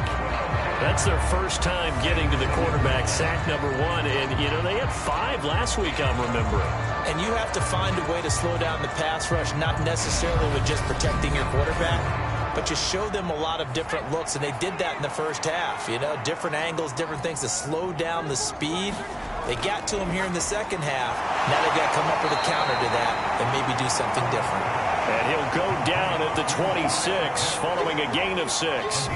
That's their first time getting to the quarterback, sack number 1. And, you know, they had 5 last week, I'm remembering. And you have to find a way to slow down the pass rush, not necessarily with just protecting your quarterback, but you show them a lot of different looks, and they did that in the 1st half. You know, different angles, different things to slow down the speed. They got to him here in the 2nd half. Now they've got to come up with a counter to that and maybe do something different. And he'll go down at the 26 following a gain of 6.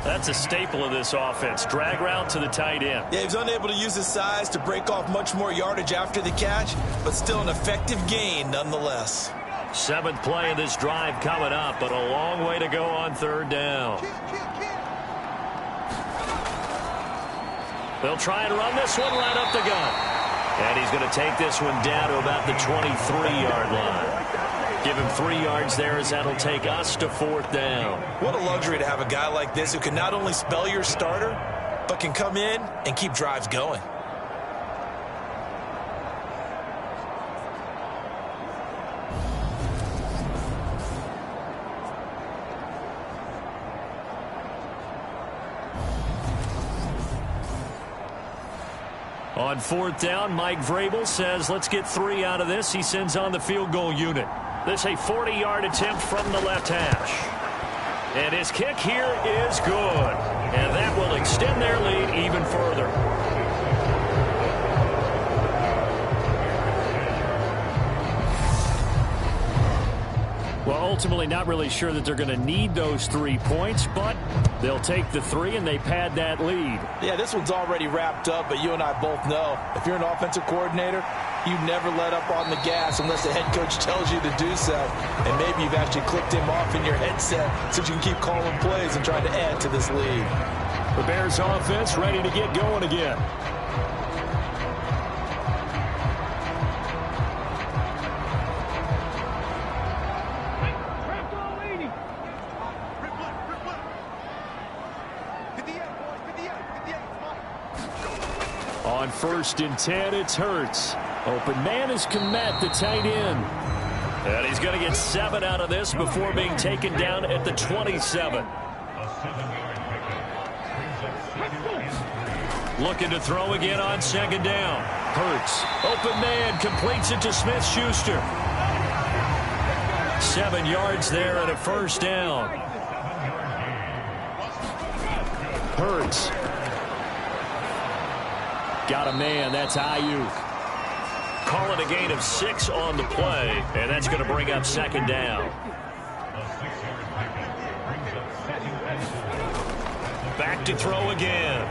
That's a staple of this offense. Drag route to the tight end. Yeah, he was unable to use his size to break off much more yardage after the catch, but still an effective gain nonetheless. 7th play of this drive coming up, but a long way to go on 3rd down. They'll try and run this one right up the gut. And he's going to take this one down to about the 23-yard line. Give him 3 yards there as that'll take us to 4th down. What a luxury to have a guy like this who can not only spell your starter, but can come in and keep drives going. On 4th down, Mike Vrabel says, let's get 3 out of this. He sends on the field goal unit. This a 40-yard attempt from the left hash. And his kick here is good. And that will extend their lead even further. Well, ultimately not really sure that they're going to need those 3 points, but they'll take the 3 and they pad that lead. Yeah, this one's already wrapped up, but you and I both know if you're an offensive coordinator, you never let up on the gas unless the head coach tells you to do so. And maybe you've actually clicked him off in your headset so you can keep calling plays and trying to add to this lead. The Bears offense ready to get going again. On 1st and 10, it's Hurts. Open man is Kmet, the tight end. And he's going to get 7 out of this before being taken down at the 27. Looking to throw again on 2nd down. Hurts, open man, completes it to Smith-Schuster. 7 yards there and a 1st down. Hurts. Got a man, that's Ayuk. Calling a gain of 6 on the play, and that's going to bring up 2nd down. Back to throw again.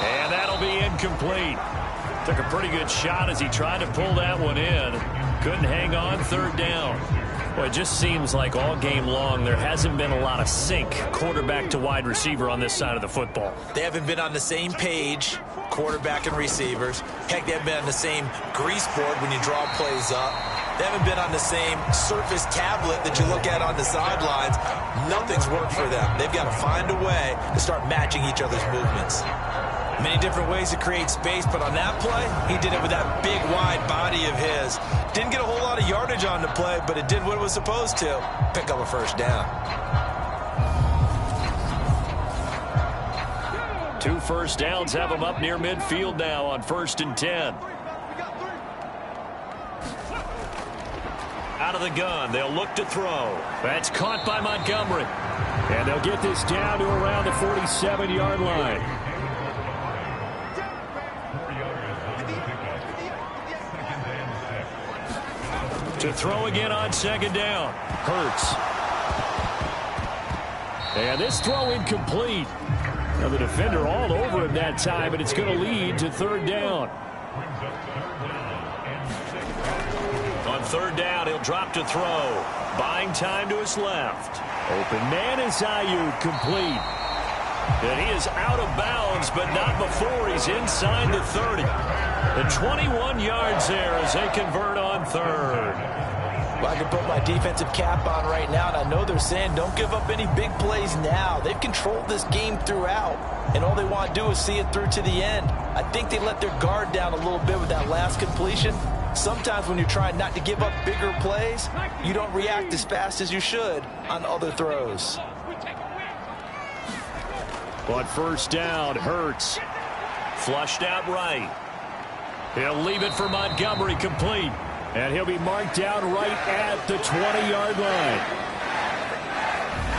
And that'll be incomplete. Took a pretty good shot as he tried to pull that one in. Couldn't hang on 3rd down. Well, it just seems like all game long there hasn't been a lot of sync quarterback to wide receiver on this side of the football. They haven't been on the same page, quarterback and receivers. Heck, they haven't been on the same grease board when you draw plays up. They haven't been on the same Surface tablet that you look at on the sidelines. Nothing's worked for them. They've got to find a way to start matching each other's movements. Many different ways to create space, but on that play, he did it with that big, wide body of his. Didn't get a whole lot of yardage on the play, but it did what it was supposed to. Pick up a first down. 2 first downs have him up near midfield now on 1st and 10. Out of the gun, they'll look to throw. That's caught by Montgomery. And they'll get this down to around the 47-yard line. To throw again on 2nd down. Hurts. And this throw incomplete. Now the defender all over him that time, and it's going to lead to 3rd down. On 3rd down, he'll drop to throw. Buying time to his left. Open man is Ayuk, complete. And he is out of bounds, but not before he's inside the 30. The 21 yards there as they convert on 3rd. Well, I can put my defensive cap on right now, and I know they're saying don't give up any big plays now. They've controlled this game throughout, and all they want to do is see it through to the end. I think they let their guard down a little bit with that last completion. Sometimes when you're trying not to give up bigger plays, you don't react as fast as you should on other throws. On 1st down, Hurts. Flushed out right. He'll leave it for Montgomery, complete. And he'll be marked down right at the 20-yard line.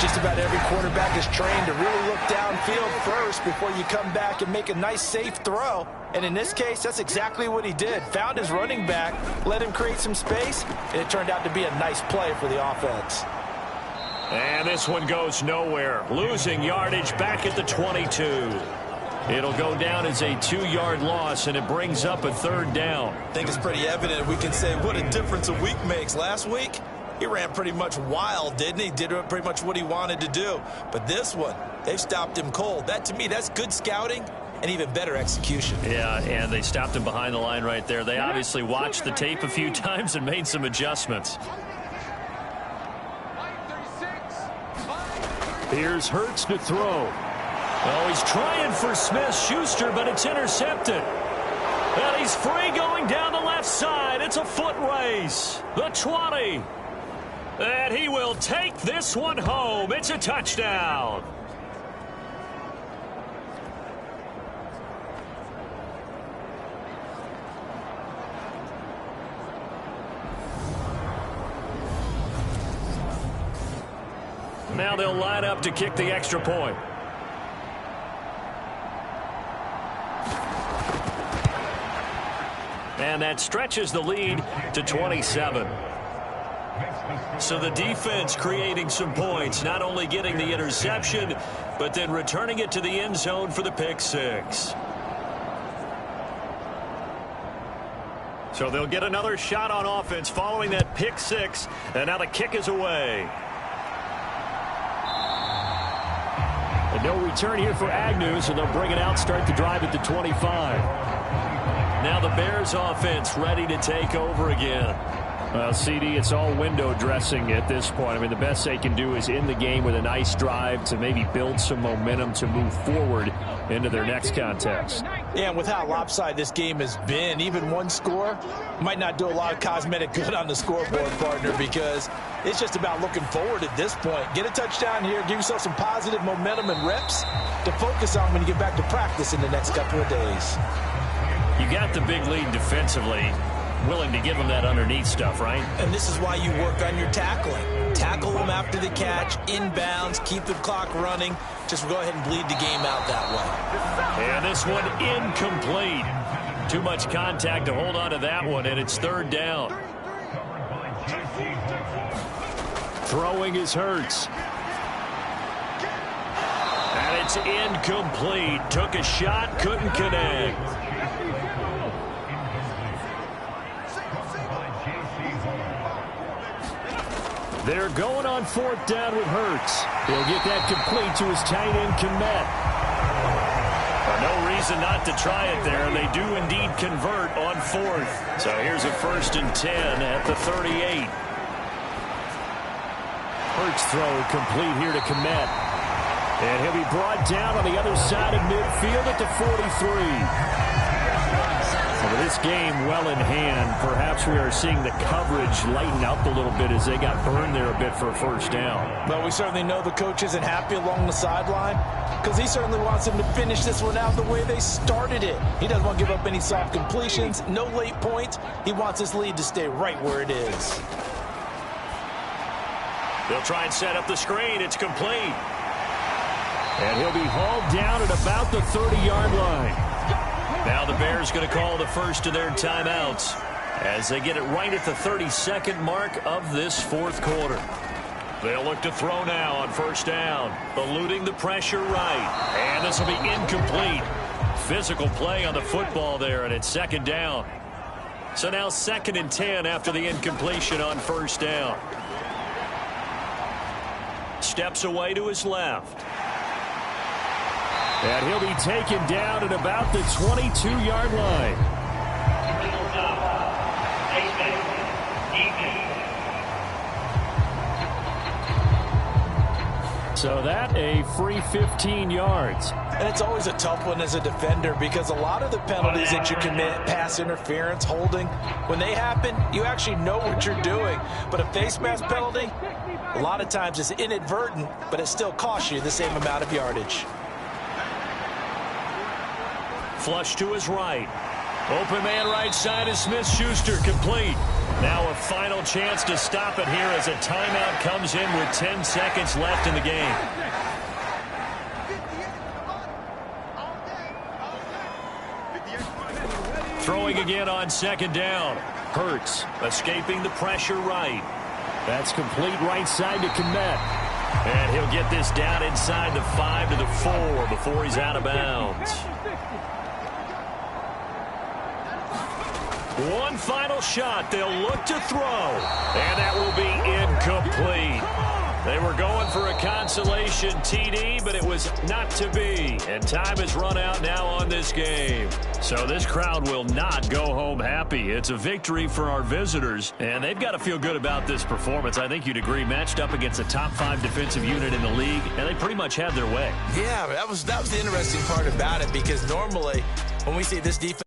Just about every quarterback is trained to really look downfield first before you come back and make a nice, safe throw. And in this case, that's exactly what he did. Found his running back, let him create some space, and it turned out to be a nice play for the offense. And this one goes nowhere. Losing yardage back at the 22. It'll go down as a 2-yard loss, and it brings up a 3rd down. I think it's pretty evident. We can say what a difference a week makes. Last week, he ran pretty much wild, didn't he? Did pretty much what he wanted to do. But this one, they've stopped him cold. That, to me, that's good scouting and even better execution. Yeah, and they stopped him behind the line right there. They obviously watched the tape a few times and made some adjustments. Here's Hurts to throw. Oh, he's trying for Smith-Schuster, but it's intercepted. And he's free going down the left side. It's a foot race. The 20. And he will take this one home. It's a touchdown. Now they'll line up to kick the extra point. And that stretches the lead to 27. So the defense creating some points, not only getting the interception, but then returning it to the end zone for the pick 6. So they'll get another shot on offense following that pick 6, and now the kick is away. And no return here for Agnew, so they'll bring it out, start the drive at the 25. Now the Bears offense ready to take over again. Well, CD, it's all window dressing at this point. I mean, the best they can do is in the game with a nice drive to maybe build some momentum to move forward into their next contest. Yeah, and with how lopsided this game has been, even one score might not do a lot of cosmetic good on the scoreboard, partner, because it's just about looking forward at this point. Get a touchdown here, give yourself some positive momentum and reps to focus on when you get back to practice in the next couple of days. You got the big lead defensively, willing to give them that underneath stuff, right? And this is why you work on your tackling. Tackle them after the catch, inbounds, keep the clock running. Just go ahead and bleed the game out that way. And this one incomplete. Too much contact to hold on to that one, and it's 3rd down. Throwing is Hurts. And it's incomplete. Took a shot, couldn't connect. They're going on 4th down with Hurts. He'll get that complete to his tight end, Kmet. No reason not to try it there. They do indeed convert on 4th. So here's a 1st and 10 at the 38. Hurts throw complete here to Kmet. And he'll be brought down on the other side of midfield at the 43. With this game well in hand, perhaps we are seeing the coverage lighten up a little bit as they got burned there a bit for a 1st down. Well, we certainly know the coach isn't happy along the sideline because he certainly wants them to finish this one out the way they started it. He doesn't want to give up any soft completions, no late points. He wants his lead to stay right where it is. They'll try and set up the screen. It's complete. And he'll be hauled down at about the 30-yard line. Now the Bears going to call the first of their timeouts as they get it right at the 32nd mark of this 4th quarter. They'll look to throw now on 1st down, eluding the pressure right. And this will be incomplete. Physical play on the football there, and it's 2nd down. So now 2nd and 10 after the incompletion on 1st down. Steps away to his left. And he'll be taken down at about the 22-yard line. So that a free 15 yards. And it's always a tough one as a defender because a lot of the penalties that you commit, pass interference, holding, when they happen, you actually know what you're doing. But a face mask penalty, a lot of times it's inadvertent, but it still costs you the same amount of yardage. Flush to his right. Open man right side is Smith-Schuster, complete. Now a final chance to stop it here as a timeout comes in with 10 seconds left in the game. Throwing again on 2nd down. Hurts escaping the pressure right. That's complete right side to Kmet. And he'll get this down inside the 5 to the 4 before he's out of bounds. One final shot. They'll look to throw. And that will be incomplete. They were going for a consolation TD, but it was not to be. And time has run out now on this game. So this crowd will not go home happy. It's a victory for our visitors, and they've got to feel good about this performance. I think you'd agree, matched up against a top 5 defensive unit in the league, and they pretty much had their way. Yeah, that was the interesting part about it because normally when we see this defense